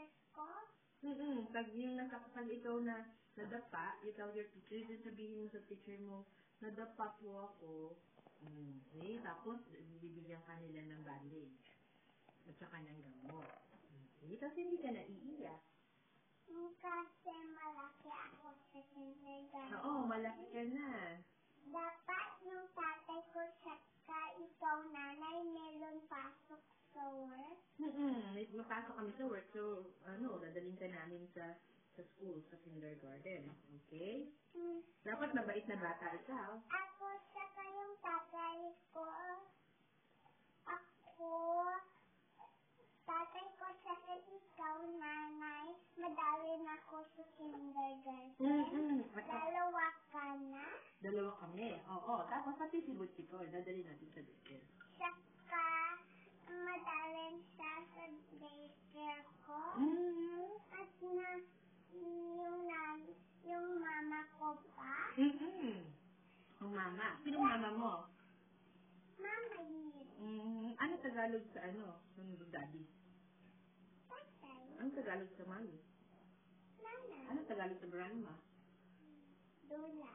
boses ko? Pag ikaw na nadapa, you tell your teacher, then sabihin mo sa teacher mo, nadapa po ako. Okay, tapos bibigyan ka nila ng bandage. At saka ng gamot. Okay, kasi hindi ka naiiyak. Kasi malaki ako sa kindergarten. Oo, malaki ka na. Dapat yung tatay ko saka ikaw nanay meron pasok sa work? Mapasok kami sa work, so dadaling ka namin sa school, sa kindergarten. Okay? Dapat mabait na bata ikaw. Ako saka yung tatay ko. Tatay ko saka ikaw nanay, madalin ako sa kindergarten. Dalawa ka na? Dalawa kami. Oo. Tapos pati si Butchikol, dadalhin natin sa daycare. Saka madalin siya sa daycare ko. At yung mama ko pa. Yung mama. Sinong mama mo? Mama yun. Ano Tagalog sa daddy? Tatay. Ano Tagalog sa mami? Nanay. Ano Tagalog sa grandma? Dula.